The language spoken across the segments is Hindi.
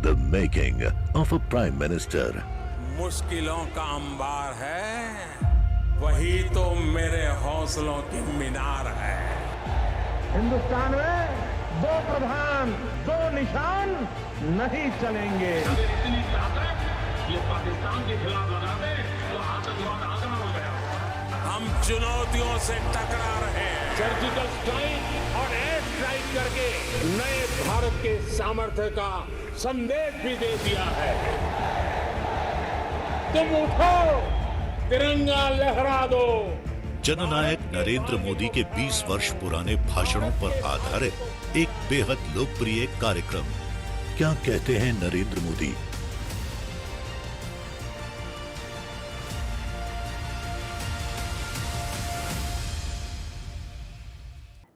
The making of a Prime Minister. मुश्किलों का अंबार है, वही तो मेरे हौसलों की मीनार है। हिंदुस्तान में दो प्रधान दो निशान नहीं चलेंगे। इतनी ताकत ये पाकिस्तान के खिलाफ लगा दे तो आतंकवाद आसान हो गया। हम चुनौतियों से टकरा रहे हैं। सर्जिकल स्ट्राइक और एयर स्ट्राइक करके नए भारत के सामर्थ्य का संदेश भी दे दिया है। तुम उठो, तिरंगा लहरा दो। जननायक नरेंद्र मोदी के 20 वर्ष पुराने भाषणों पर आधारित एक बेहद लोकप्रिय कार्यक्रम। क्या कहते हैं नरेंद्र मोदी?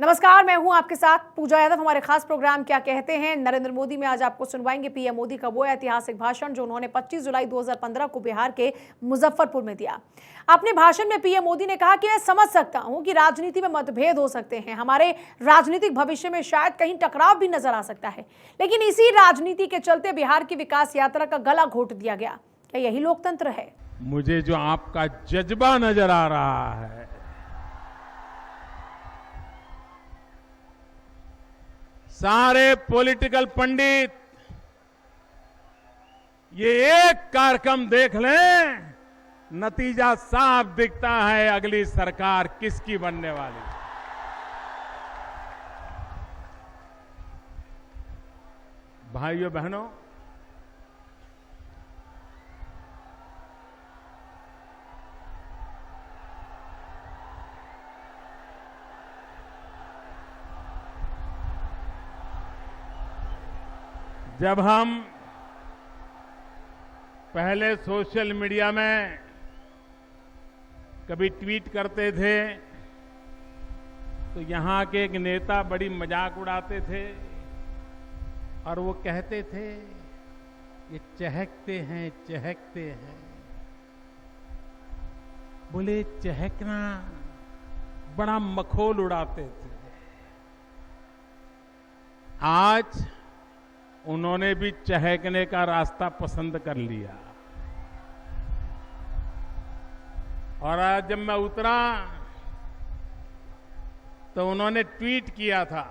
नमस्कार, मैं हूं आपके साथ पूजा यादव। हमारे खास प्रोग्राम क्या कहते हैं नरेंद्र मोदी में आज आपको सुनवाएंगे पीएम मोदी का वो ऐतिहासिक भाषण जो उन्होंने 25 जुलाई 2015 को बिहार के मुजफ्फरपुर में दिया। अपने भाषण में पीएम मोदी ने कहा कि मैं समझ सकता हूं कि राजनीति में मतभेद हो सकते हैं, हमारे राजनीतिक भविष्य में शायद कहीं टकराव भी नजर आ सकता है, लेकिन इसी राजनीति के चलते बिहार की विकास यात्रा का गला घोट दिया गया। क्या यही लोकतंत्र है? मुझे जो आपका जज्बा नजर आ रहा है, सारे पॉलिटिकल पंडित ये एक कार्यक्रम देख लें, नतीजा साफ दिखता है अगली सरकार किसकी बनने वाली। भाइयों बहनों, जब हम पहले सोशल मीडिया में कभी ट्वीट करते थे तो यहां के एक नेता बड़ी मजाक उड़ाते थे और वो कहते थे ये चहकते हैं। बोले चहकना बड़ा मखौल उड़ाते थे। आज उन्होंने भी चहकने का रास्ता पसंद कर लिया और आज जब मैं उतरा तो उन्होंने ट्वीट किया था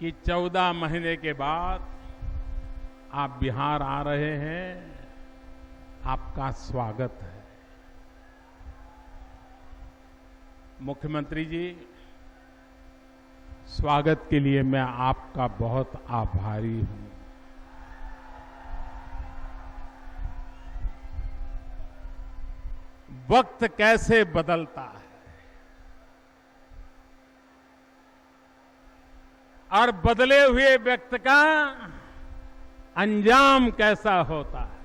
कि 14 महीने के बाद आप बिहार आ रहे हैं, आपका स्वागत है। मुख्यमंत्री जी, स्वागत के लिए मैं आपका बहुत आभारी हूं। वक्त कैसे बदलता है और बदले हुए व्यक्ति का अंजाम कैसा होता है।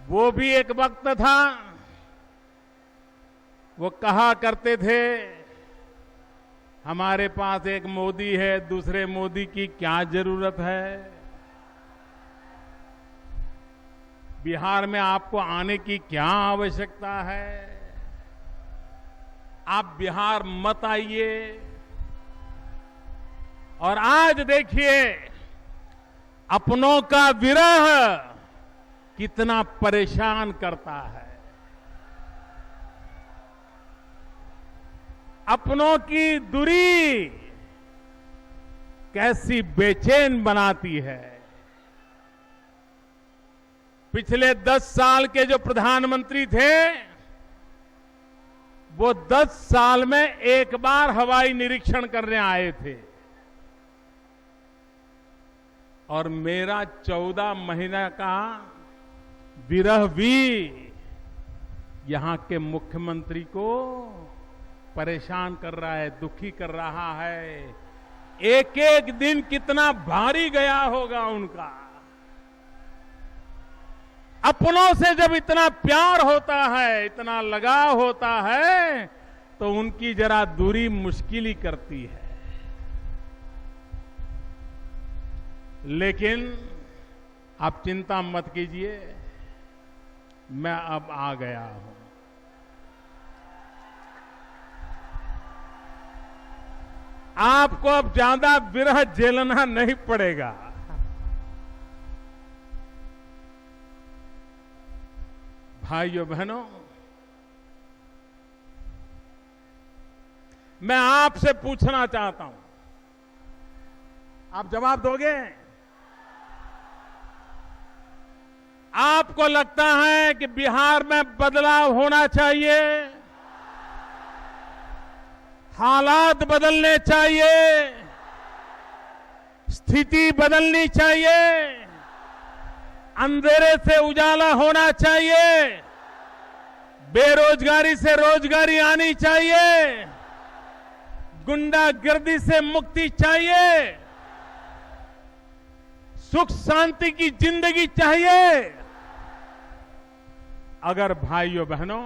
वो भी एक वक्त था, वो कहा करते थे हमारे पास एक मोदी है, दूसरे मोदी की क्या जरूरत है, बिहार में आपको आने की क्या आवश्यकता है, आप बिहार मत आइए। और आज देखिए अपनों का विरह कितना परेशान करता है, अपनों की दूरी कैसी बेचैन बनाती है। पिछले 10 साल के जो प्रधानमंत्री थे वो 10 साल में एक बार हवाई निरीक्षण करने आए थे और मेरा 14 महीना का विरह भी यहां के मुख्यमंत्री को परेशान कर रहा है, दुखी कर रहा है। एक एक दिन कितना भारी गया होगा उनका। अपनों से जब इतना प्यार होता है, इतना लगाव होता है, तो उनकी जरा दूरी मुश्किल ही करती है। लेकिन आप चिंता मत कीजिए, मैं अब आ गया हूं। आपको अब ज्यादा विरह झेलना नहीं पड़ेगा। भाइयों बहनों, मैं आपसे पूछना चाहता हूं, आप जवाब दोगे? आपको लगता है कि बिहार में बदलाव होना चाहिए, हालात बदलने चाहिए, स्थिति बदलनी चाहिए, अंधेरे से उजाला होना चाहिए, बेरोजगारी से रोजगारी आनी चाहिए, गुंडागर्दी से मुक्ति चाहिए, सुख शांति की जिंदगी चाहिए। अगर भाइयों बहनों,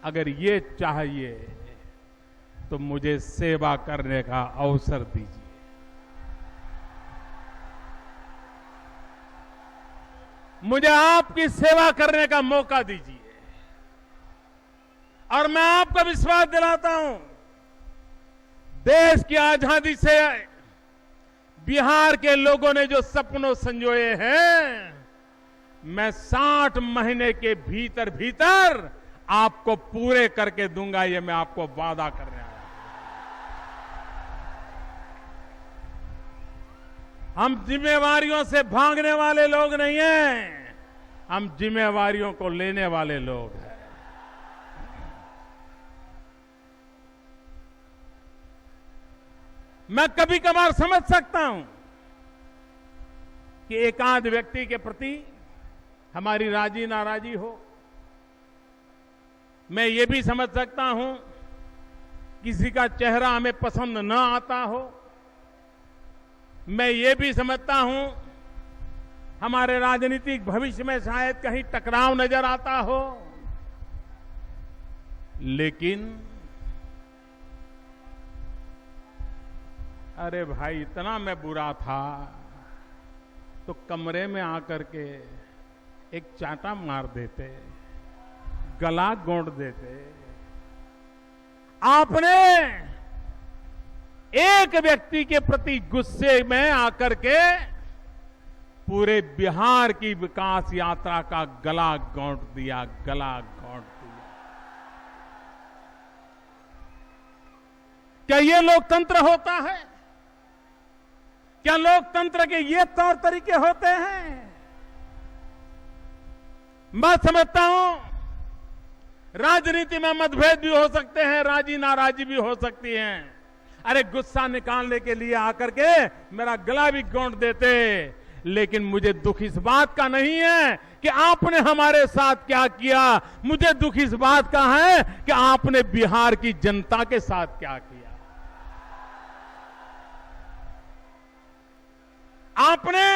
अगर ये चाहिए तो मुझे सेवा करने का अवसर दीजिए। मुझे आपकी सेवा करने का मौका दीजिए और मैं आपको विश्वास दिलाता हूं, देश की आजादी से बिहार के लोगों ने जो सपनों संजोए हैं, मैं 60 महीने के भीतर भीतर आपको पूरे करके दूंगा। ये मैं आपको वादा करने आया। हम जिम्मेवारियों से भागने वाले लोग नहीं हैं, हम जिम्मेवारियों को लेने वाले लोग हैं। मैं कभी कभार समझ सकता हूं कि एकांत व्यक्ति के प्रति हमारी राजी नाराजी हो। मैं ये भी समझ सकता हूं किसी का चेहरा हमें पसंद न आता हो। मैं ये भी समझता हूं हमारे राजनीतिक भविष्य में शायद कहीं टकराव नजर आता हो, लेकिन अरे भाई, इतना मैं बुरा था तो कमरे में आकर के एक चांटा मार देते, गला गोंद देते। आपने एक व्यक्ति के प्रति गुस्से में आकर के पूरे बिहार की विकास यात्रा का गला घोंट दिया, गला घोंट दिया। क्या ये लोकतंत्र होता है? क्या लोकतंत्र के ये तौर तरीके होते हैं? मैं समझता हूं राजनीति में मतभेद भी हो सकते हैं, राजी नाराजी भी हो सकती हैं। अरे गुस्सा निकालने के लिए आकर के मेरा गला भी घोंट देते, लेकिन मुझे दुख इस बात का नहीं है कि आपने हमारे साथ क्या किया। मुझे दुख इस बात का है कि आपने बिहार की जनता के साथ क्या किया। आपने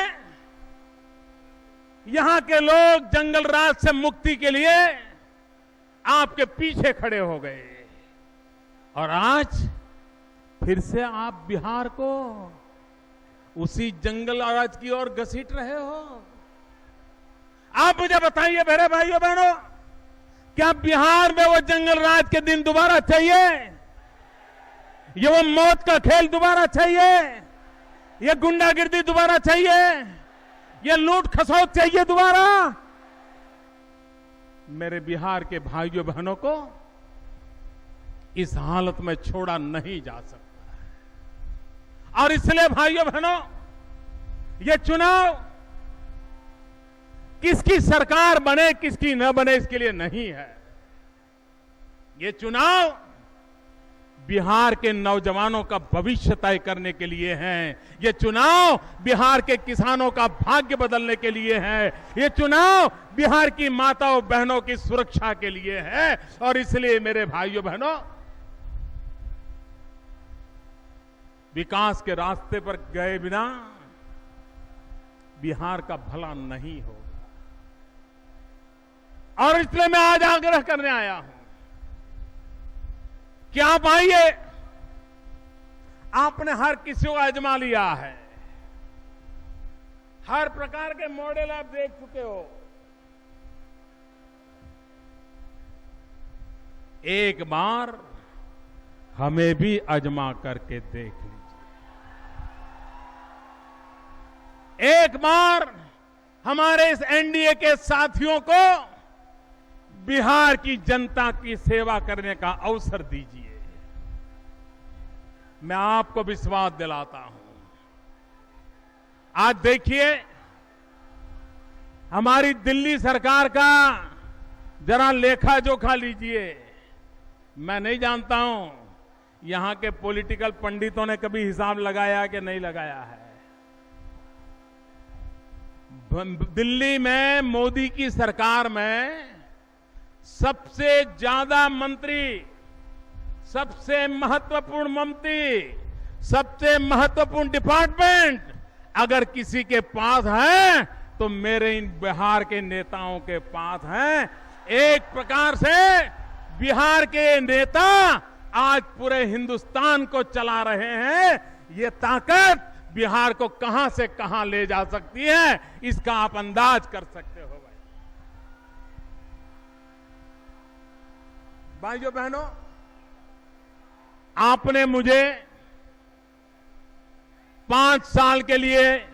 यहां के लोग जंगल राज से मुक्ति के लिए आपके पीछे खड़े हो गए और आज फिर से आप बिहार को उसी जंगल राज की ओर घसीट रहे हो। आप मुझे बताइए मेरे भाइयों बहनों, क्या बिहार में वो जंगल राज के दिन दोबारा चाहिए? ये वो मौत का खेल दोबारा चाहिए? ये गुंडागिर्दी दोबारा चाहिए? ये लूट खसौट चाहिए दोबारा? मेरे बिहार के भाइयों बहनों को इस हालत में छोड़ा नहीं जा सकता। और इसलिए भाइयों बहनों, ये चुनाव किसकी सरकार बने किसकी न बने इसके लिए नहीं है। ये चुनाव बिहार के नौजवानों का भविष्य तय करने के लिए है। ये चुनाव बिहार के किसानों का भाग्य बदलने के लिए है। ये चुनाव बिहार की माताओं बहनों की सुरक्षा के लिए है। और इसलिए मेरे भाइयों बहनों, विकास के रास्ते पर गए बिना बिहार का भला नहीं होगा। और इसलिए मैं आज आग्रह करने आया हूं कि आप आइए। आपने हर किसी को आजमा लिया है, हर प्रकार के मॉडल आप देख चुके हो। एक बार हमें भी आजमा करके देख लीजिए। एक बार हमारे इस एनडीए के साथियों को बिहार की जनता की सेवा करने का अवसर दीजिए। मैं आपको विश्वास दिलाता हूं। आज देखिए, हमारी दिल्ली सरकार का जरा लेखा जोखा लीजिए। मैं नहीं जानता हूं यहां के पॉलिटिकल पंडितों ने कभी हिसाब लगाया कि नहीं लगाया है। दिल्ली में मोदी की सरकार में सबसे ज्यादा मंत्री, सबसे महत्वपूर्ण मंत्री, सबसे महत्वपूर्ण डिपार्टमेंट अगर किसी के पास है तो मेरे इन बिहार के नेताओं के पास है। एक प्रकार से बिहार के नेता आज पूरे हिंदुस्तान को चला रहे हैं। ये ताकत बिहार को कहां से कहां ले जा सकती है, इसका आप अंदाज कर सकते हो। भाइयों बहनों, आपने मुझे 5 साल के लिए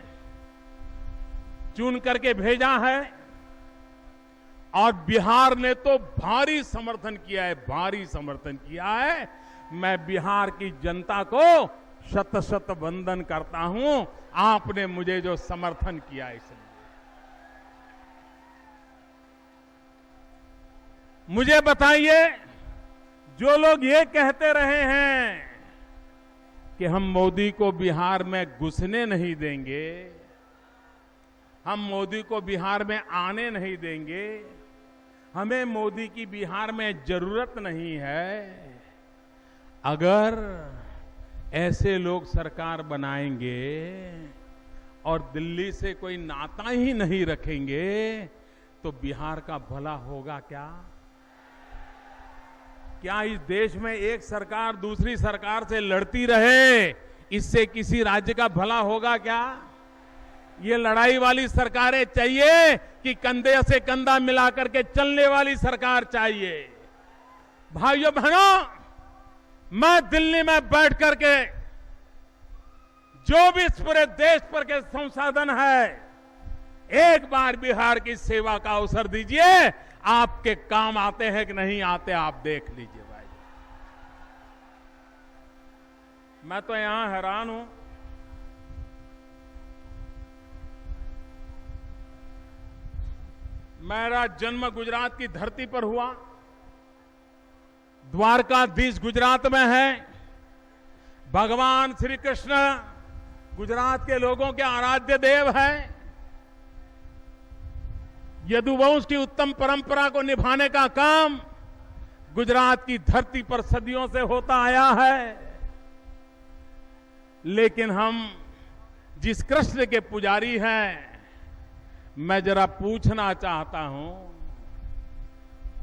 चुन करके भेजा है और बिहार ने तो भारी समर्थन किया है, भारी समर्थन किया है। मैं बिहार की जनता को शत शत वंदन करता हूं, आपने मुझे जो समर्थन किया इसलिए। मुझे बताइए, जो लोग ये कहते रहे हैं कि हम मोदी को बिहार में घुसने नहीं देंगे, हम मोदी को बिहार में आने नहीं देंगे, हमें मोदी की बिहार में जरूरत नहीं है, अगर ऐसे लोग सरकार बनाएंगे और दिल्ली से कोई नाता ही नहीं रखेंगे तो बिहार का भला होगा क्या? क्या इस देश में एक सरकार दूसरी सरकार से लड़ती रहे, इससे किसी राज्य का भला होगा क्या? ये लड़ाई वाली सरकारें चाहिए कि कंधे से कंधा मिलाकर के चलने वाली सरकार चाहिए? भाइयों बहनों, मैं दिल्ली में बैठ करके जो भी इस पूरे देश पर के संसाधन है, एक बार बिहार की सेवा का अवसर दीजिए। आपके काम आते हैं कि नहीं आते, आप देख लीजिए भाई। मैं तो यहां हैरान हूं, मेरा जन्म गुजरात की धरती पर हुआ, द्वारकाधीश गुजरात में है, भगवान श्री कृष्ण गुजरात के लोगों के आराध्य देव है। यदुवंश की उत्तम परंपरा को निभाने का काम गुजरात की धरती पर सदियों से होता आया है। लेकिन हम जिस कृष्ण के पुजारी हैं, मैं जरा पूछना चाहता हूं,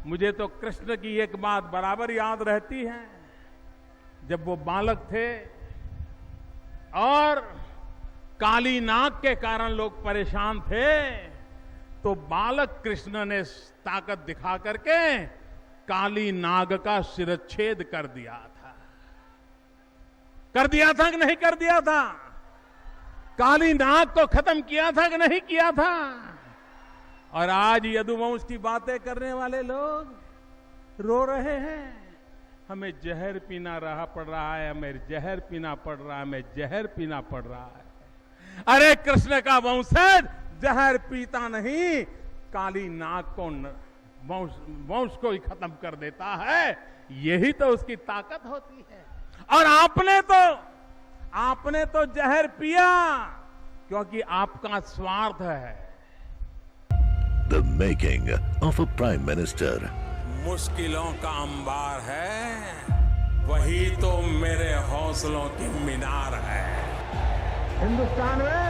मुझे तो कृष्ण की एक बात बराबर याद रहती है। जब वो बालक थे और काली नाग के कारण लोग परेशान थे, तो बालक कृष्ण ने ताकत दिखा करके काली नाग का शिरच्छेद कर दिया था। कर दिया था कि नहीं कर दिया था? काली नाग को खत्म किया था कि नहीं किया था? और आज यदुवंश की बातें करने वाले लोग रो रहे हैं, हमें जहर पीना पड़ रहा है, हमें जहर पीना पड़ रहा है, हमें जहर पीना पड़ रहा है। अरे कृष्ण का वंशज जहर पीता नहीं, काली नाग को वंश को ही खत्म कर देता है। यही तो उसकी ताकत होती है। और आपने तो जहर पिया क्योंकि आपका स्वार्थ है। The making of a Prime Minister. मुश्किलों का अंबार है, वही तो मेरे हौसलों की मीनार है। हिंदुस्तान में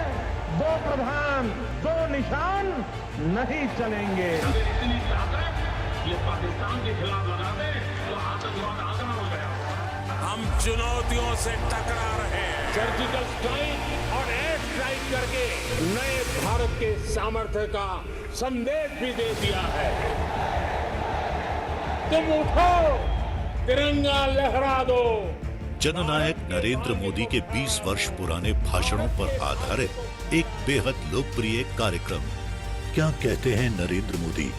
2 प्रधान 2 निशान नहीं चलेंगे। इतनी ताकत ये पाकिस्तान के खिलाफ लगा दे तो आतंकवाद आसान हो गया। हम चुनौतियों से टकरा रहे हैं। सर्जिकल स्ट्राइक और एयर स्ट्राइक करके नए भारत के सामर्थ्य का संदेश भी दे दिया है। तुम उठो, तिरंगा लहरा दो। जननायक नरेंद्र मोदी के 20 वर्ष पुराने भाषणों पर आधारित एक बेहद लोकप्रिय कार्यक्रम क्या कहते हैं नरेंद्र मोदी।